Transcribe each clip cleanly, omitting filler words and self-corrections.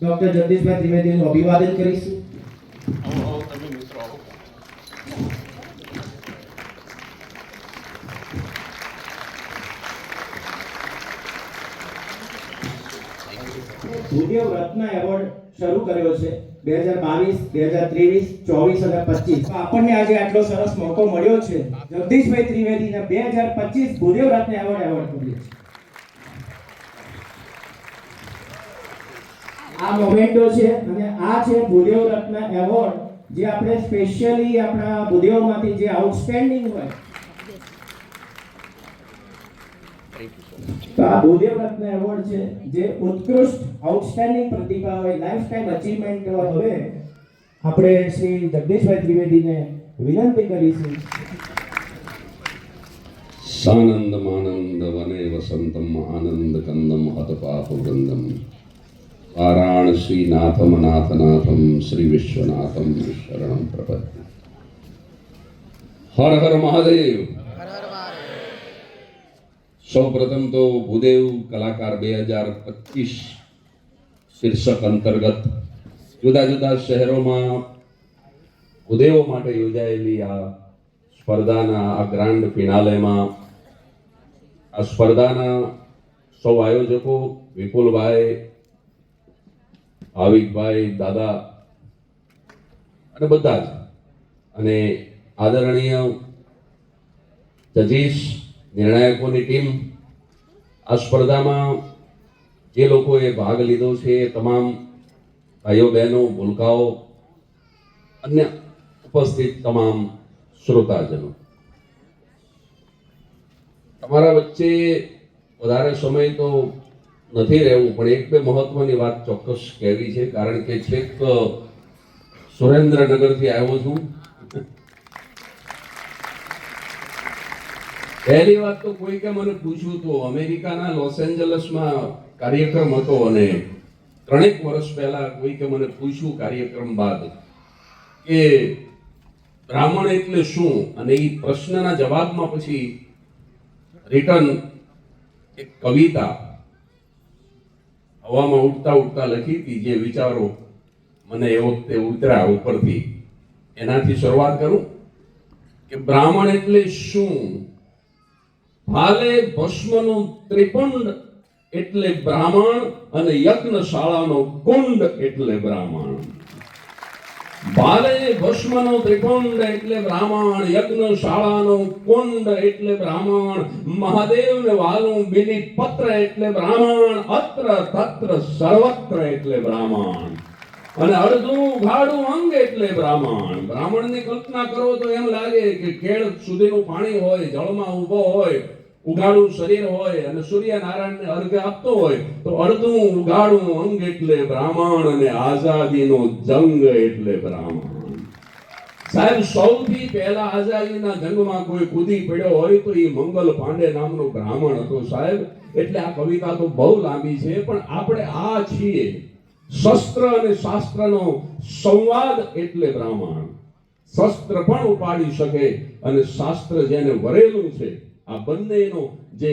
Doctor જગદીશભાઈ ત્રિવેદીનું અભિવાદન કરીશું. ભૂદેવ રત્ન award શરૂ કર્યો છે 2022, 2023, 24 અને 25. આપણને આજે આટલો સરસ મોકો મળ્યો છે જગદીશભાઈ ત્રિવેદીને 2025 ભૂદેવ રત્ન એવોર્ડ કર્યો છે. આ મોમેન્ટો છે અને આ છે ભૂદેવ રત્ન એવોર્ડ, જે આપણે સ્પેશિયલી આપણા ભૂદેવમાંથી જે આઉટસ્ટેન્ડિંગ હોય તો આ ભૂદેવ રત્ન એવોર્ડ છે, જે ઉત્કૃષ્ટ આઉટસ્ટેન્ડિંગ પ્રતિભા હોય, લાઈફ ટાઈમ અચીવમેન્ટ હોય. હવે આપણે શ્રી જગદીશભાઈ ત્રિવેદીને વિનંતી કરીશું. સાનંદ માનંદ વને વસંતમ આનંદ કંદમ હતપાપ વૃંદમ વારાણસી નાથમ નાથનાથમ શ્રી વિશ્વનાથમ શરણમ પ્રપદ્ય. હર હર મહાદેવ. સૌ પ્રથમ તો ભૂદેવ કલાકાર 2025 શીર્ષક અંતર્ગત જુદા જુદા શહેરોમાં ભૂદેવો માટે યોજાયેલી આ સ્પર્ધાના આ ગ્રાન્ડ ફિનાલેમાં આ સ્પર્ધાના સૌ આયોજકો વિપુલભાઈ, ભાવિકભાઈ, દાદા અને બધા જ, અને આદરણીય જજીસ, નિર્ણાયકોની ટીમ, આ સ્પર્ધામાં જે લોકોએ ભાગ લીધો છે એ તમામ ભાઈઓ બહેનો, ભૂલકાઓ, અન્ય ઉપસ્થિત તમામ શ્રોતાજનો, તમારા વચ્ચે વધારે સમય તો નથી રહેવું, પણ એક બે મહત્વની વાત ચોક્કસ કહેવી છે, કારણ કે છેક સુરેન્દ્રનગરથી આવ્યો છું. પહેલી વાત તો કોઈકે મને પૂછ્યું તો અમેરિકાના લોસ એન્જલસમાં કાર્યક્રમ હતો અને 3 વર્ષ પહેલા કોઈકે મને પૂછ્યું કાર્યક્રમ બાદ કે બ્રાહ્મણ એટલે શું, અને એ પ્રશ્નના જવાબમાં પછી રિટર્ન એક કવિતા હવામાં ઉડતા ઉડતા લખી હતી, જે વિચારો મને એ વખતે ઉતર્યા ઉપરથી, એનાથી શરૂઆત કરું કે બ્રાહ્મણ એટલે શું. ભાલે ભસ્મનું ત્રિપુંડ એટલે બ્રાહ્મણ, અને યજ્ઞશાળાનો કુંડ એટલે બ્રાહ્મણ. ભાલે ભસ્મનો ત્રિપુંડ એટલે બ્રાહ્મણ, યજ્ઞશાળાનો કુંડ એટલે બ્રાહ્મણ, મહાદેવને વાલું બિલી પત્ર એટલે બ્રાહ્મણ, અત્ર તત્ર સર્વત્ર એટલે બ્રાહ્મણ, અને અડધું ગાડું અંગ એટલે બ્રાહ્મણ. બ્રાહ્મણની કલ્પના કરો તો એમ લાગે કે કેળ સુધીનું પાણી હોય, જળમાં ઊભો હોય, ઉગાડું શરીર હોય અને સૂર્યનારાયણને અર્ઘ્ય આપતો હોય, તો અડધું ઉગાડું અંગ એટલે બ્રાહ્મણ, અને આઝાદીનો જંગ એટલે બ્રાહ્મણ. સાહેબ, સૌથી પહેલા આઝાદીના જંગમાં કોઈ કૂદી પડ્યો હોય તો એ મંગલ પાંડે નામનો બ્રાહ્મણ હતો સાહેબ. એટલે આ કવિતા તો બહુ લાંબી છે, પણ આપણે આ છીએ શસ્ત્ર અને શાસ્ત્રનો સંવાદ એટલે બ્રાહ્મણ. શસ્ત્ર પણ ઉપાડી શકે અને શાસ્ત્ર જેને વરેલું છે, આ બંનેનો જે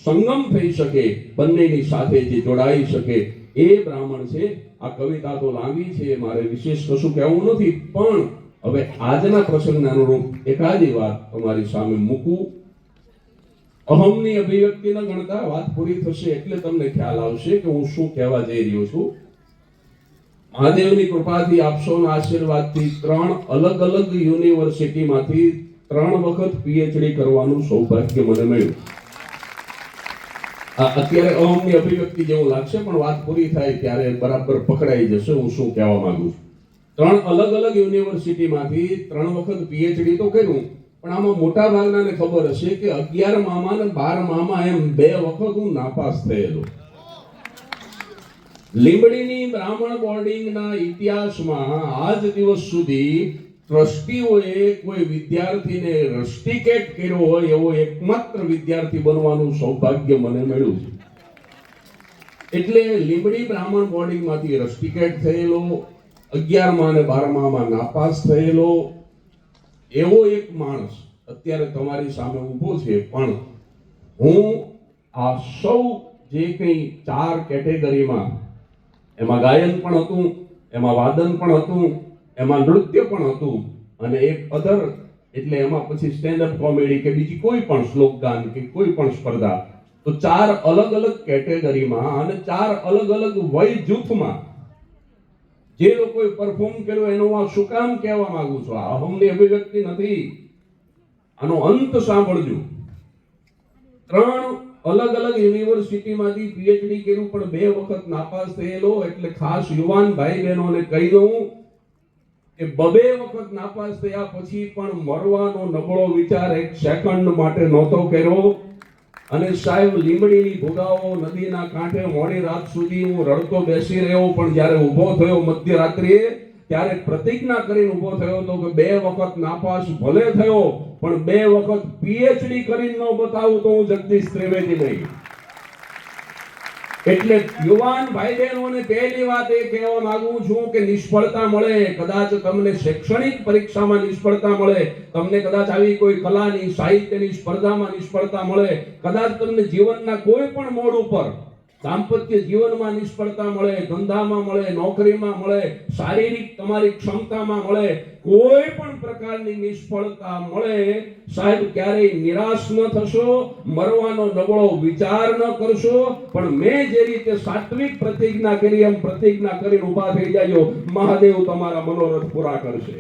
સંગમ થઈ શકે, બંનેની સાથે જે જોડાઈ શકે, એ બ્રાહ્મણ છે. આ કવિતા તો લાંબી છે, મારે વિશેષ કશું કહેવું નથી, પણ હવે આજના પ્રસંગને અનુરૂપ એકાદી વાત તમારી સામે મૂકું. અહમની અભિવ્યક્તિ ન ગણતા વાત પૂરી થશે એટલે તમને ખ્યાલ આવશે કે હું શું કહેવા જઈ રહ્યો છું. મહાદેવની કૃપાથી, આપ સૌના આશીર્વાદથી 3 અલગ અલગ યુનિવર્સિટીમાંથી 3 વખત પીએચડી કરવાનું સૌભાગ્ય મને મળ્યું. અત્યારે અહમની અભિવ્યક્તિ જેવું લાગશે, પણ વાત પૂરી થાય ત્યારે બરાબર પકડાઈ જશે હું શું કહેવા માંગુ છું. 3 અલગ અલગ યુનિવર્સિટીમાંથી 3 વખત પીએચડી તો કર્યું, પણ આમાં મોટા ભાગનાને ખબર હશે કે 11 મામા અને 12 મામા એમ 2 વખત હું નાપાસ થયેલો. લીંબડીની બ્રાહ્મણ બોર્ડિંગના ઇતિહાસમાં આજ દિવસ સુધી ટ્રસ્ટીઓએ કોઈ વિદ્યાર્થીને રસ્ટિકેટ કર્યો હોય એવો એકમાત્ર વિદ્યાર્થી બનવાનું સૌભાગ્ય મને મળ્યું છે. એટલે લીંબડી બ્રાહ્મણ બોર્ડિંગમાંથી રસ્ટિકેટ થયેલો, 11મા અને 12મામાં નાપાસ થયેલો એવો એક માણસ અત્યારે તમારી સામે ઊભો છે. પણ હું આ સૌ જે કંઈ 4 કેટેગરીમાં એમાં ગાયન પણ હતું, એમાં વાદન પણ હતું, એમાં નૃત્ય પણ હતું, અને એક અધર એટલે એમાં પછી સ્ટેન્ડ અપ કોમેડી કે બીજી કોઈ પણ શ્લોક ગાન કે કોઈ પણ સ્પર્ધા. તો 4 અલગ અલગ કેટેગરીમાં અને 4 અલગ અલગ વય જૂથમાં જે લોકોએ પરફોર્મ કર્યો એનું આ શું કામ કહેવા માંગુ છું, આ અહમની અભિવ્યક્તિ નથી, આનો અંત સાંભળજો. 3 અલગ અલગ યુનિવર્સિટીમાંથી પીએચડી કર્યું પણ 2 વખત નાપાસ થયેલો, એટલે ખાસ યુવાન ભાઈ બહેનોને કહી દઉં કે 2 વખત નાપાસ થયા પછી પણ મરવાનો નબળો વિચાર 1 સેકન્ડ માટે નહોતો કર્યો. અને સાહેબ, લીમડીની ભોગાવો નદીના કાંઠે મોડી રાત સુધી હું રડતો બેસી રહ્યો, પણ જ્યારે ઊભો થયો મધ્યરાત્રિએ ત્યારે પ્રતિજ્ઞા કરીને ઊભો થયો હતો કે 2 વખત નાપાસ ભલે થયો પણ 2 વખત પીએચડી કરીને ન બતાવું તો હું જગદીશ ત્રિવેદી નહીં. એટલે યુવાન ભાઈ બહેનોને પહેલી વાત એ કહેવા માંગુ છું કે નિષ્ફળતા મળે, કદાચ તમને શૈક્ષણિક પરીક્ષામાં નિષ્ફળતા મળે, તમને કદાચ આવી કોઈ કલાની સાહિત્યની સ્પર્ધામાં નિષ્ફળતા મળે, કદાચ તમને જીવનના કોઈ પણ મોડ ઉપર દાંપત્ય જીવનમાં નિષ્ફળતા મળે, ધંધામાં મળે, નોકરીમાં મળે, શારીરિક તમારી ક્ષમતામાં મળે, કોઈ પણ પ્રકારની નિષ્ફળતા મળે, સાહેબ ક્યારેય નિરાશ ન થશો, મરવાનો નબળો વિચાર ન કરશો, પણ મેં જે રીતે સાત્વિક પ્રતિજ્ઞા કરી એમ પ્રતિજ્ઞા કરીને ઊભા થઈ જાજો, મહાદેવ તમારા મનોરથ પૂરા કરશે.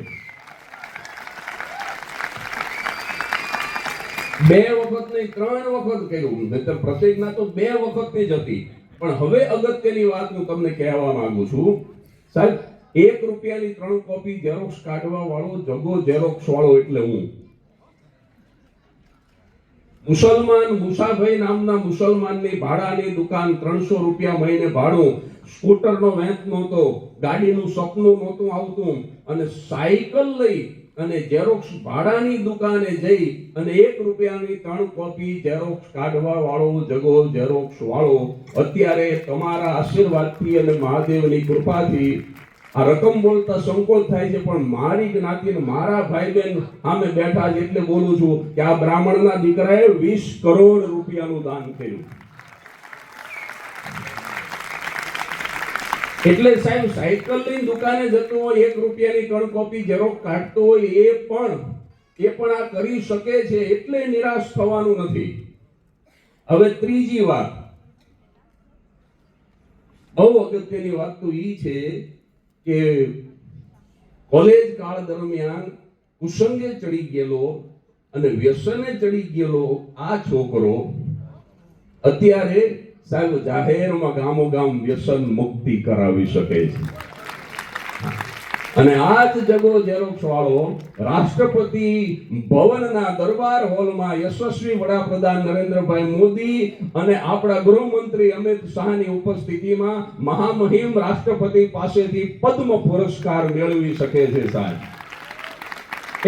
2 વખત નહીં 3 વખત કર્યું, નહીંતર પ્રતિજ્ઞા તો 2 વખતની જ હતી. પણ હવે અગત્યની વાત હું તમને કહેવા માંગુ છું, સાહેબ, 1 રૂપિયાની 3 કોપી ઝેરોક્સ કાઢવા વાળો જગો ઝેરોક્સ વાળો એટલે હું. મુસલમાન મુસાભાઈ નામના મુસલમાનની ભાડાની દુકાન, 300 રૂપિયા મહિને ભાડું, સ્કૂટરનો વેચ નહોતો, ગાડીનું સપનું નહોતું આવતું, અને સાયકલ લઈ અને ઝેરોક્સ ભાડાની દુકાને જઈ અને 1 રૂપિયાની 3 કોપી ઝેરોક્સ કાઢવા વાળો જગો ઝેરોક્સ વાળો અત્યારે તમારા આશીર્વાદથી અને મહાદેવની કૃપાથી આ રકમ બોલતા સંકોચ થાય છે, પણ મારી જ્ઞાતિને મારા ભાઈ બહેન સામે બેઠા છે એટલે બોલું છું કે આ બ્રાહ્મણના દીકરાએ 20 કરોડ રૂપિયાનું દાન કર્યું. એટલે સાહેબ, સાયકલની દુકાને જતો હોય, 1 રૂપિયાની 3 કોપી ઝેરોક્સ કાઢતો હોય, એ પણ આ કરી શકે છે, એટલે નિરાશ થવાનું નથી. હવે ત્રીજી વાત, બહુ અગત્યની વાત તો ઈ છે કે કોલેજ કાળ દરમિયાન કુસંગે ચડી ગયેલો અને વ્યસને ચડી ગયેલો આ છોકરો અત્યારે સાહેબ જાહેરમાં ગામો ગામ વ્યસન મુક્તિ કરાવી શકે છે. અને આ જ જગો ઝેરોક્સ વાળો રાષ્ટ્રપતિ ભવનના દરબાર હોલમાં યશસ્વી વડાપ્રધાન નરેન્દ્રભાઈ મોદી અને આપણા ગૃહમંત્રી અમિત શાહની ઉપસ્થિતિમાં મહામહિમ રાષ્ટ્રપતિ પાસેથી પદ્મ પુરસ્કાર મેળવી શકે છે સાહેબ.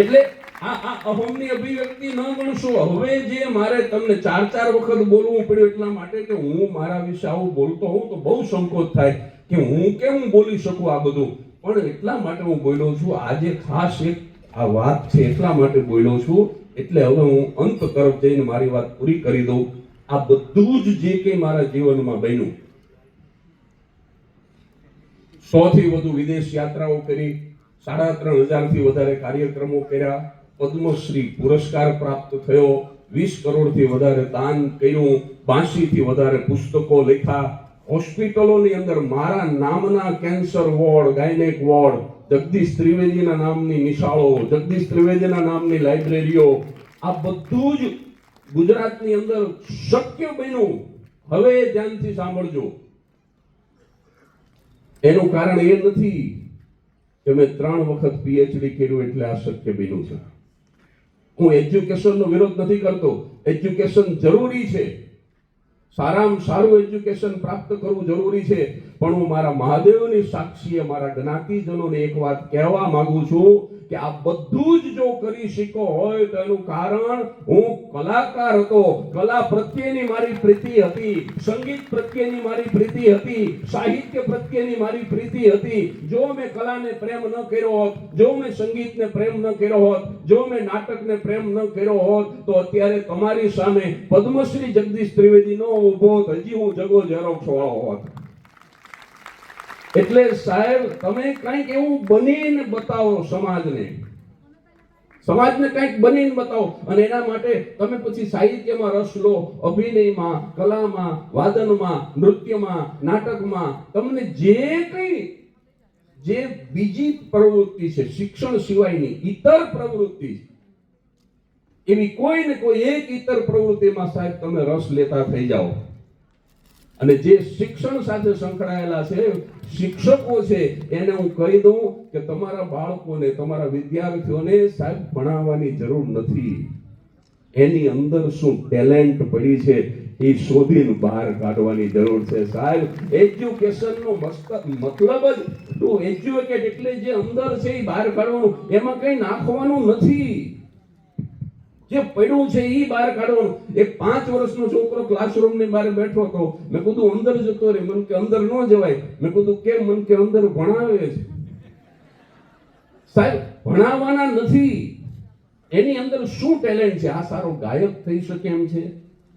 એટલે આ અહમની અભિવ્યક્તિ ન ગણશો. હવે જે મારે તમને 4 વખત બોલવું પડ્યું એટલા માટે કે હું મારા વિશે આવું બોલતો હોઉં તો બહુ સંકોચ થાય કે હું કેમ બોલી શકું આ બધું, પણ એટલા માટે હું બોલ્યો છું. આજે ખાસ એક આ વાત છે એટલા માટે બોલ્યો છું. એટલે હવે હું અંત તરફ જઈને મારી વાત પૂરી કરી દઉં. આ બધું જ જે કંઈ મારા જીવનમાં બન્યું, 100 થી વધુ વિદેશ યાત્રાઓ કરી, 3,500 થી વધારે કાર્યક્રમો કર્યા, પદ્મશ્રી પુરસ્કાર પ્રાપ્ત થયો, 20 કરોડથી વધારે દાન કર્યું, 82 થી વધારે પુસ્તકો લખ્યા, હોસ્પિટલોની અંદર મારા નામના cancer ward, gynaec ward, Jagdish ત્રિવેદીના નામની નિશાળો, જગદીશ ત્રિવેદીના નામની લાઇબ્રેરીઓ, આ બધું જ ગુજરાતની અંદર શક્ય બન્યું. હવે ધ્યાનથી સાંભળજો, એનું કારણ એ નથી કે મેં 3 વખત પીએચડી કર્યું એટલે આ શક્ય બન્યું છે. હું એજ્યુકેશનનો વિરોધ નથી કરતો, એજ્યુકેશન જરૂરી છે, સારામાં સારું એજ્યુકેશન પ્રાપ્ત કરવું જરૂરી છે, પણ હું મારા મહાદેવની સાક્ષીએ મારા જ્ઞાતિજનોને એક વાત કહેવા માંગુ છું કે આ બધું જ જો કરી શીખો હોય તો એનું કારણ હું કલાકાર હતો, કલા પ્રત્યેની મારી પ્રીતિ હતી, સંગીત પ્રત્યેની મારી પ્રીતિ હતી, સાહિત્ય પ્રત્યેની મારી પ્રીતિ હતી. જો મેં કલાને પ્રેમ ન કર્યો હોત, જો મેં સંગીતને પ્રેમ ન કર્યો હોત, જો મેં નાટકને પ્રેમ ન કર્યો હોત તો અત્યારે તમારી સામે પદ્મશ્રી જગદીશ ત્રિવેદી નો ઉભો હજી હું જગો ઝેરોક્સ વાળો હોત. એટલે સાહેબ તમે કંઈક એવું બનીને બતાવો સમાજને કંઈક બનીને બતાવો, અને એના માટે તમે પછી સાહિત્યમાં રસ લો, અભિનયમાં, કલામાં, વાદનમાં, નૃત્યમાં, નાટકમાં, તમને જે બીજી પ્રવૃત્તિ છે શિક્ષણ સિવાયની ઇતર પ્રવૃત્તિ, એવી કોઈ ને કોઈ એક ઇતર પ્રવૃત્તિમાં સાહેબ તમે રસ લેતા થઈ જાઓ. અને જે શિક્ષણ સાથે સંકળાયેલા છે શિક્ષકો છે એને હું કહી દઉં કે તમારા બાળકોને, તમારા વિદ્યાર્થીઓને સાહેબ ભણાવવાની જરૂર નથી. એની અંદર શું ટેલેન્ટ પડી છે એ શોધીને બહાર કાઢવાની જરૂર છે સાહેબ. એજ્યુકેશનનો મતલબ જ ટુ એજ્યુકેટ, એટલે જે અંદર છે એ બહાર કાઢવાનું, એમાં કંઈ નાખવાનું નથી. જે પડ્યું છે એ બહાર કાઢવાનું. એક 5 વર્ષનો છોકરો ક્લાસરૂમ ની બહાર બેઠો હતો, મેં કીધું અંદર જતો રે, મન કે અંદર ન જવાય. મેં કીધું કેમ? મન કે અંદર ભણાવે છે. સાહેબ ભણાવવાના નથી, એની અંદર શું ટેલેન્ટ છે? આ સારો ગાયક થઈ શકે એમ છે,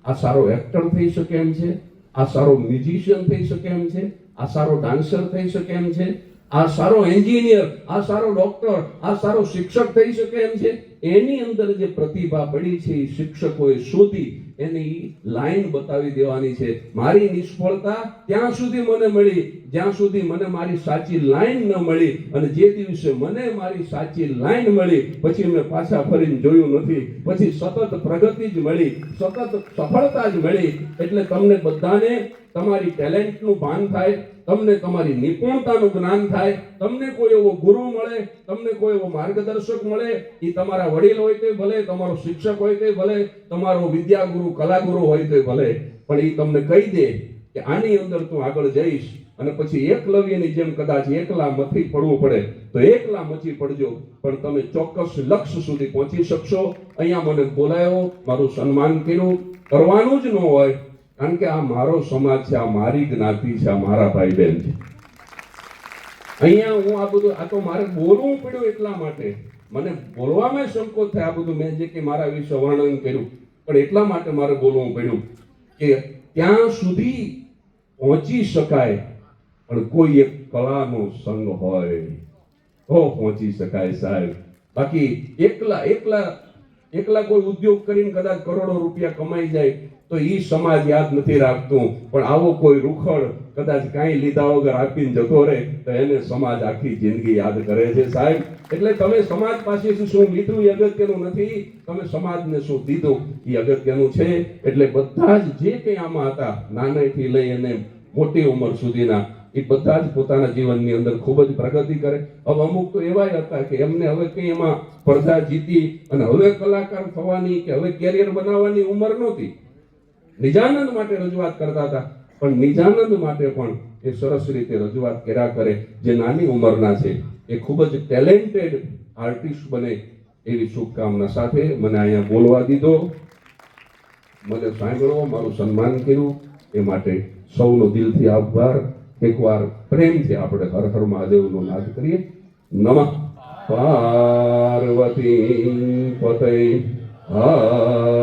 આ સારો એક્ટર થઈ શકે એમ છે, આ સારો મ્યુઝિશિયન થઈ શકે એમ છે, આ સારો ડાન્સર થઈ શકે એમ છે, આ સારો એન્જિનિયર, આ સારો ડોક્ટર, આ સારો શિક્ષક થઈ શકે એમ છે. એની અંદર જે પ્રતિભા પડી છે એ શિક્ષકોએ શોધી એની લાઈન બતાવી દેવાની છે. મારી નિષ્ફળતા ત્યાં સુધી મને મળી જ્યાં સુધી મને મારી સાચી લાઈન ન મળી, અને જે દિવસે મને મારી સાચી લાઈન મળી પછી મેં પાછા ફરીને જોયું નથી. પછી સતત પ્રગતિ જ મળી, સતત સફળતા જ મળી. એટલે તમને બધાને તમારી ટેલેન્ટનું ભાન થાય, તમને તમારી નિપુણતાનું જ્ઞાન થાય, તમને કોઈ એવો ગુરુ મળે, તમને કોઈ એવો માર્ગદર્શક મળે, એ તમારા વડીલ હોય તો ભલે, તમારો શિક્ષક હોય તો ભલે, તમારો વિદ્યાગુરુ, કલાગુરુ હોય તો ભલે, પણ એ તમને કહી દે કે આની અંદર તું આગળ જઈશ. અને પછી એકલવ્યની જેમ કદાચ એકલા મથી પડવું પડે તો એકલા મચી પડજો, પણ તમે ચોક્કસ લક્ષ્ય સુધી પહોંચી શકશો. અહીંયા મને બોલાયો, મારું સન્માન કર્યું, કરવાનું જ ન હોય, કારણ કે આ મારો સમાજ છે, આ મારી જ્ઞાતિ છે, આ મારા ભાઈ બહેન છે. અહીંયા હું આ બધું, આ તો મારે બોલવું પડ્યું એટલા માટે, મને બોલવામાં સંકોચ થાય. આ બધું મેં જે કે મારા વિશે વર્ણન કર્યું, પણ એટલા માટે મારે બોલવું પડ્યું કે ત્યાં સુધી પહોંચી શકાય, પણ કોઈ એક કલાનો સંગ હોય તો પહોંચી શકાય સાહેબ. બાકી એકલા કોઈ ઉદ્યોગ કરીને કદાચ કરોડો રૂપિયા કમાઈ જાય તો એ સમાજ યાદ નથી રાખતું, પણ આવો કોઈ રૂખડ કદાચ કાંઈ લીધા વગર આપીને જતો રહે તો એને સમાજ આખી જિંદગી યાદ કરે છે સાહેબ. એટલે તમે સમાજ પાસેથી શું લીધું એ અગત્યનું નથી, તમે સમાજને શું દીધું એ અગત્યનું છે. એટલે બધા જ જે કંઈ આમાં હતા, નાનેથી લઈ અને મોટી ઉંમર સુધીના, એ બધા જ પોતાના જીવનની અંદર ખૂબ જ પ્રગતિ કરે. હવે અમુક તો એવાય હતા કે એમને હવે કંઈ એમાં સ્પર્ધા જીતી અને હવે કલાકાર થવાની કે હવે કેરિયર બનાવવાની ઉંમર નહોતી. નિજાનંદ માટે રજૂઆત કરતા હતા, પણ નિજાનંદ માટે પણ એ સરસ રીતે રજૂઆત કર્યા કરે. જે નાની ઉંમરના છે એ ખૂબ જ ટેલેન્ટેડ આર્ટિસ્ટ બને એવી શુભકામના સાથે મને અહીંયા બોલવા દીધો, મને સાંભળવો, મારું સન્માન કર્યું, એ માટે સૌનો દિલથી આભાર. એકવાર પ્રેમથી આપણે હર હર મહાદેવનો નાદ કરીએ. નમઃ પાર્વતી પતય હર